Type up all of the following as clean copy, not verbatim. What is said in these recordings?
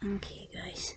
Okay, guys.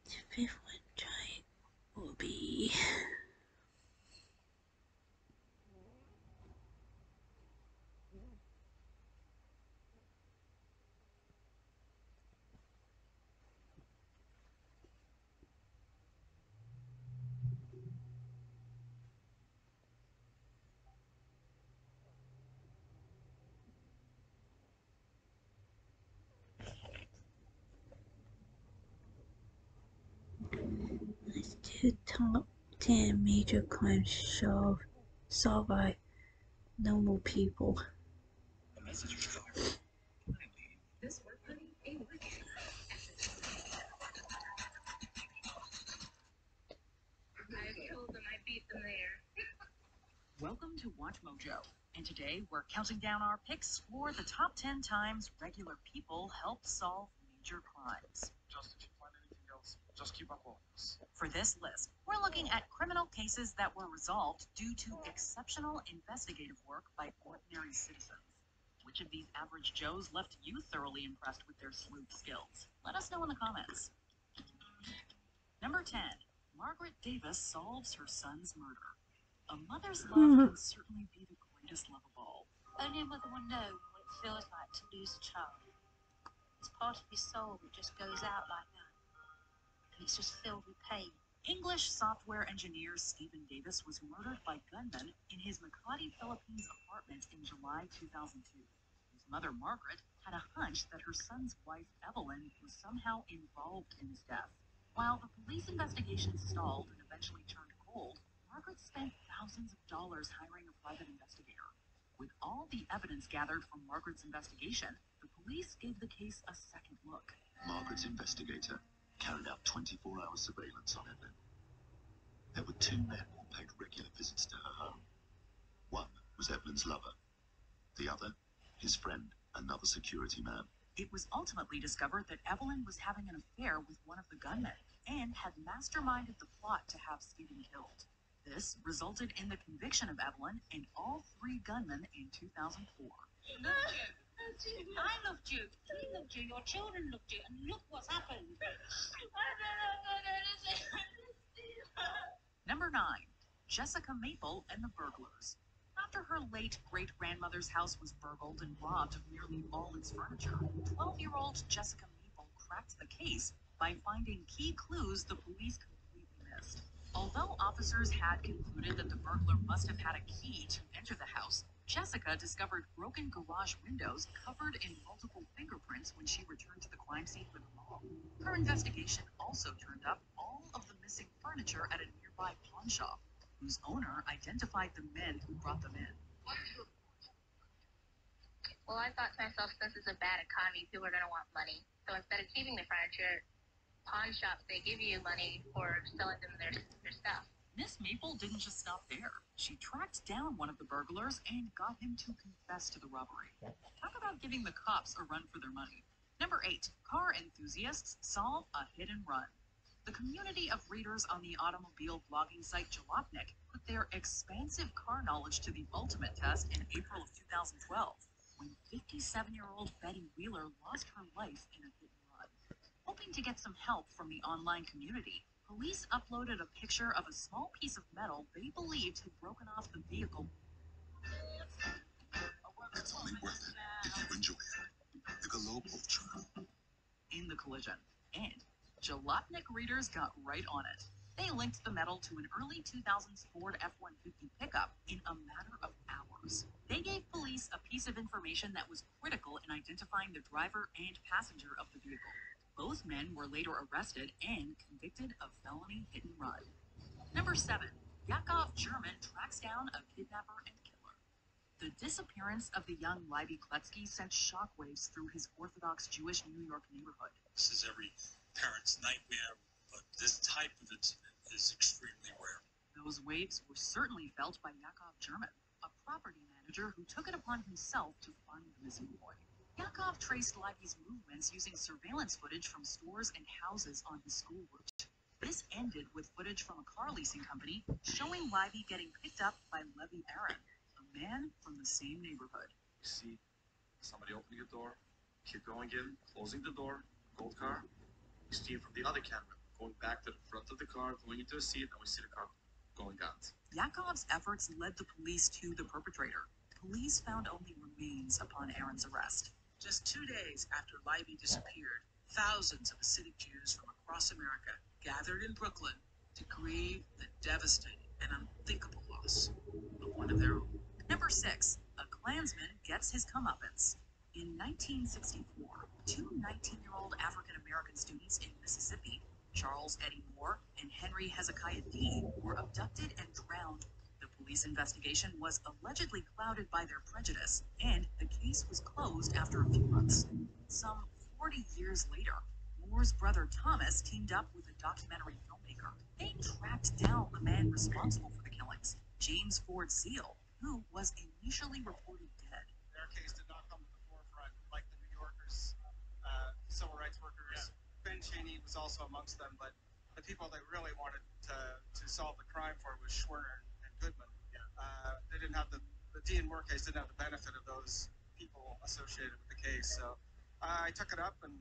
The fifth one try will be let's do top 10 major crimes solved by normal people. This work, honey, ain't working. I told them I beat them there. Welcome to Watch Mojo, and today we're counting down our picks for the top 10 times regular people help solve major crimes. Just if you find anything else, just keep up on this. For this list, we're looking at criminal cases that were resolved due to exceptional investigative work by ordinary citizens. Which of these average Joes left you thoroughly impressed with their sleuth skills? Let us know in the comments. Number 10. Margaret Davis solves her son's murder. A mother's love can certainly be the greatest love of all. Only a mother will know what it feels like to lose a child. It's part of your soul that just goes out like that. And it's just filled with pain. English software engineer Stephen Davis was murdered by gunmen in his Makati, Philippines apartment in July 2002. His mother, Margaret, had a hunch that her son's wife, Evelyn, was somehow involved in his death. While the police investigation stalled and eventually turned cold, Margaret spent thousands of dollars hiring a private investigator. With all the evidence gathered from Margaret's investigation, the police gave the case a second look. Margaret's investigator carried out 24-hour surveillance on Evelyn. There were two men who paid regular visits to her home. One was Evelyn's lover. The other, his friend, another security man. It was ultimately discovered that Evelyn was having an affair with one of the gunmen and had masterminded the plot to have Stephen killed. This resulted in the conviction of Evelyn and all three gunmen in 2004. I loved you. He loved you. Your children loved you. And look what's happened. Number 9. Jessica Maple and the Burglars. After her late great-grandmother's house was burgled and robbed of nearly all its furniture, 12-year-old Jessica Maple cracked the case by finding key clues the police completely missed. Although officers had concluded that the burglar must have had a key to enter the house, Jessica discovered broken garage windows covered in multiple fingerprints when she returned to the crime scene with her mom. Her investigation also turned up all of the missing furniture at a nearby pawn shop, whose owner identified the men who brought them in. Well, I thought to myself, since it's a bad economy, people are going to want money. So instead of keeping the furniture, pawn shops, they give you money for selling them their stuff. Miss Maple didn't just stop there. She tracked down one of the burglars and got him to confess to the robbery. Talk about giving the cops a run for their money. Number 8. Car enthusiasts solve a hit and run. The community of readers on the automobile blogging site Jalopnik put their expansive car knowledge to the ultimate test in April of 2012, when 57-year-old Betty Wheeler lost her life in a hit and run. Hoping to get some help from the online community, police uploaded a picture of a small piece of metal they believed had broken off the vehicle. It's only worth it if you enjoy it. The Globe Ultra. In the collision. And Jalopnik readers got right on it. They linked the metal to an early 2000s Ford F-150 pickup in a matter of hours. They gave police a piece of information that was critical in identifying the driver and passenger of the vehicle. Both men were later arrested and convicted of felony hit and run. Number 7. Yakov German tracks down a kidnapper and killer. The disappearance of the young Libby Kletsky sent shockwaves through his Orthodox Jewish New York neighborhood. This is every parent's nightmare, but this type of incident is extremely rare. Those waves were certainly felt by Yakov German, a property manager who took it upon himself to find the missing boy. Yakov traced Libby's movements using surveillance footage from stores and houses on his school route. This ended with footage from a car leasing company showing Libby getting picked up by Levy Aaron, a man from the same neighborhood. You see somebody opening a door, kid going in, closing the door, gold car. We see from the other camera going back to the front of the car, going into a seat, and we see the car going out. Yakov's efforts led the police to the perpetrator. Police found only remains upon Aaron's arrest. Just 2 days after Libby disappeared, thousands of Hasidic Jews from across America gathered in Brooklyn to grieve the devastating and unthinkable loss of one of their own. Number 6. A Klansman gets his comeuppance. In 1964, two 19-year-old African-American students in Mississippi, Charles Eddie Moore and Henry Hezekiah Dean, were abducted and drowned. The police investigation was allegedly clouded by their prejudice, and the case was closed after a few months. Some 40 years later, Moore's brother Thomas teamed up with a documentary filmmaker. They tracked down the man responsible for the killings, James Ford Seal, who was initially reported dead. Their case did not come to the forefront like the New Yorkers, civil rights workers. Yeah. Ben Cheney was also amongst them, but the people they really wanted to solve the crime for was Schwerner and Goodman. Yeah. They didn't have the Dean Moore case didn't have the benefit of those people associated with the case. So I took it up and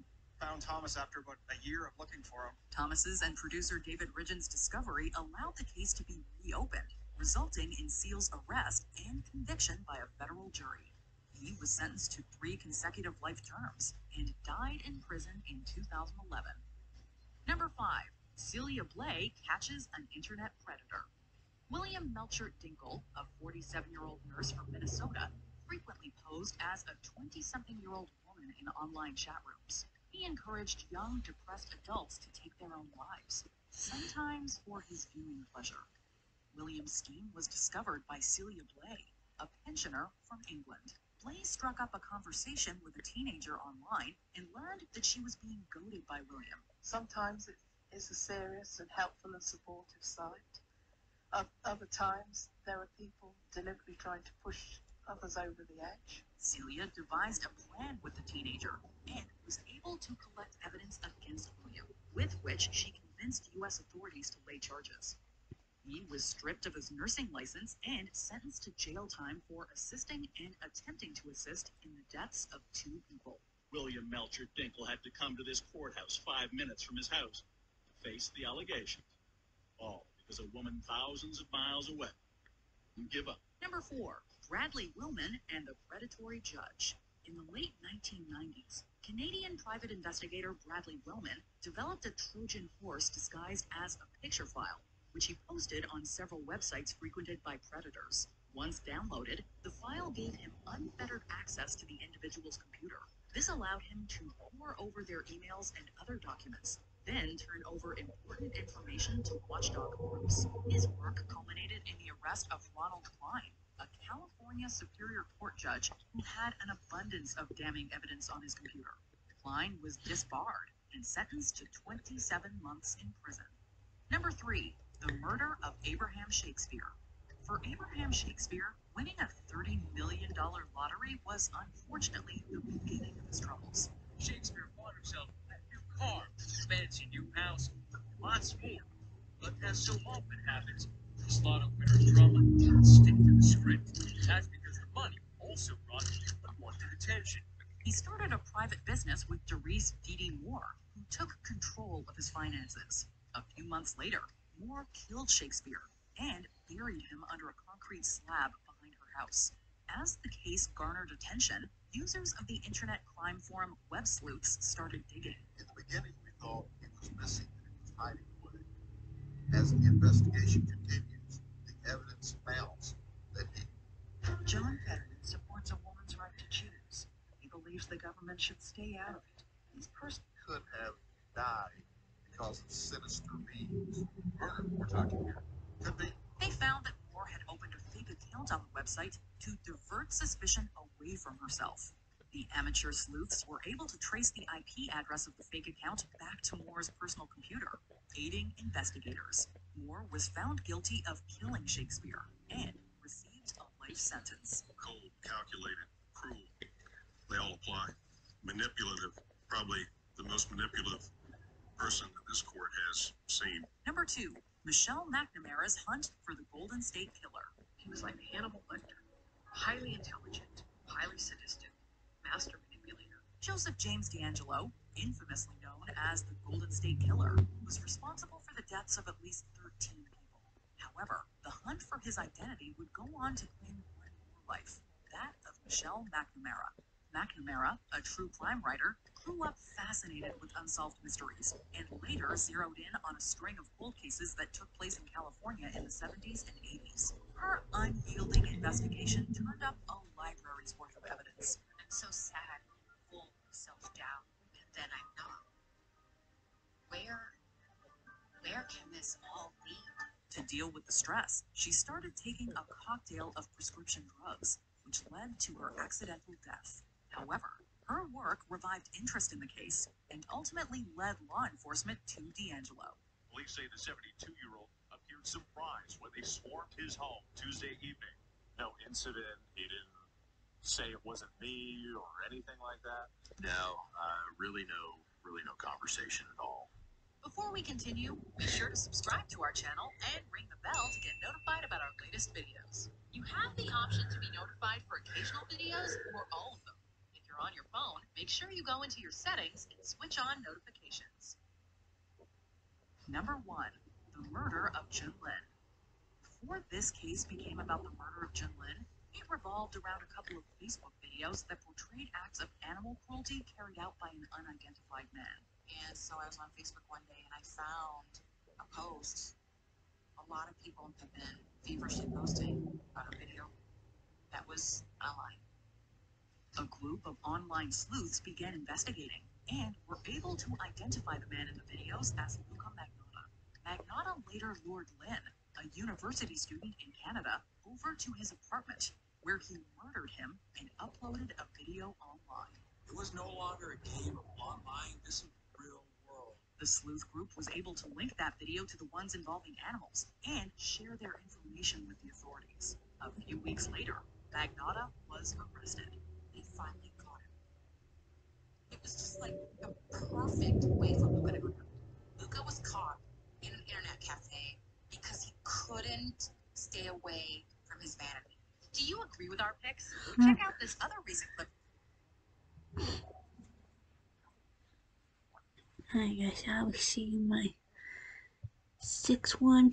found Thomas after about a year of looking for him. Thomas's and producer David Ridgen's discovery allowed the case to be reopened, resulting in Seal's arrest and conviction by a federal jury. He was sentenced to 3 consecutive life terms and died in prison in 2011. Number 5. Celia Blay catches an internet predator. William Melcher Dinkle, a 47-year-old nurse from Minnesota, frequently posed as a 20-something-year-old woman in online chat rooms. He encouraged young, depressed adults to take their own lives, sometimes for his viewing pleasure. William's scheme was discovered by Celia Blay, a pensioner from England. Blay struck up a conversation with a teenager online and learned that she was being goaded by William. Sometimes it's a serious and helpful and supportive side. Other times, there are people deliberately trying to push others over the edge. Celia devised a plan with the teenager and was able to collect evidence against William, with which she convinced U.S. authorities to lay charges. He was stripped of his nursing license and sentenced to jail time for assisting and attempting to assist in the deaths of 2 people. William Melcher Dinkle had to come to this courthouse 5 minutes from his house to face the allegations. All because a woman thousands of miles away wouldn't give up. Number 4. Bradley Willman and the Predatory Judge. In the late 1990s, Canadian private investigator Bradley Willman developed a Trojan horse disguised as a picture file, which he posted on several websites frequented by predators. Once downloaded, the file gave him unfettered access to the individual's computer. This allowed him to pore over their emails and other documents, then turn over important information to watchdog groups. His work culminated in the arrest of Ronald Klein, a California Superior Court judge who had an abundance of damning evidence on his computer. Klein was disbarred and sentenced to 27 months in prison. Number 3. The murder of Abraham Shakespeare. For Abraham Shakespeare, winning a $30 million lottery was unfortunately the beginning of his troubles. Shakespeare bought himself a new car, fancy new house, lots more. But as so often happens, the slaughter winner's drama didn't stick to the script. That's because the money also brought unwanted attention. He started a private business with Doris Dee Moore, who took control of his finances. A few months later, Moore killed Shakespeare and buried him under a concrete slab behind her house. As the case garnered attention, users of the internet crime forum Web Sleuths started digging. In the beginning, we thought he was missing and he was hiding away. As the investigation continues, the evidence mounts that he... John Fetterman supports a woman's right to choose. He believes the government should stay out of it. He's personally could have died because of sinister beings. Murder, we're talking here. Could be. They found that Moore had opened a fake account on the website to divert suspicion away from herself. The amateur sleuths were able to trace the IP address of the fake account back to Moore's personal computer, aiding investigators. Moore was found guilty of killing Shakespeare and received a life sentence. Cold, calculated, cruel. They all apply. Manipulative, probably the most manipulative person that this court has seen. Number 2, Michelle McNamara's hunt for the Golden State Killer. He was like Hannibal Lecter, highly intelligent, highly sadistic, master manipulator. Joseph James D'Angelo, infamously known as the Golden State Killer, was responsible for the deaths of at least 13 people. However, the hunt for his identity would go on to claim one more life, that of Michelle McNamara. McNamara, a true crime writer, grew up fascinated with unsolved mysteries and later zeroed in on a string of cold cases that took place in California in the 70s and 80s. Her unyielding investigation turned up a library's worth of evidence. I'm so sad, full of self-doubt, and then I'm not. Where can this all lead? To deal with the stress, she started taking a cocktail of prescription drugs, which led to her accidental death. However, her work revived interest in the case and ultimately led law enforcement to D'Angelo. Police say the 72-year-old appeared surprised when they swarmed his home Tuesday evening. No incident. He didn't say it wasn't me or anything like that. No, really no conversation at all. Before we continue, be sure to subscribe to our channel and ring the bell to get notified about our latest videos. You have the option to be notified for occasional videos or all of them. If you're on your phone, make sure you go into your settings and switch on notifications. Number 1, the murder of Jun Lin. Before this case became about the murder of Jun Lin, it revolved around a couple of Facebook videos that portrayed acts of animal cruelty carried out by an unidentified man. And so I was on Facebook one day and I found a post. A lot of people have been feverishly posting about a video that was online. A group of online sleuths began investigating and were able to identify the man in the videos as Luca Magnotta. Magnotta later lured Lin, a university student in Canada, over to his apartment, where he murdered him and uploaded a video online. It was no longer a game of online. This is real world. The sleuth group was able to link that video to the ones involving animals and share their information with the authorities. A few weeks later, Magnotta was arrested. They finally caught him. It was just like a perfect way for Luca to go down. Luca was caught in an internet cafe because he couldn't stay away from his vanity. Do you agree with our picks? Check out this other recent clip. Alright guys, I will see you in my 6th one.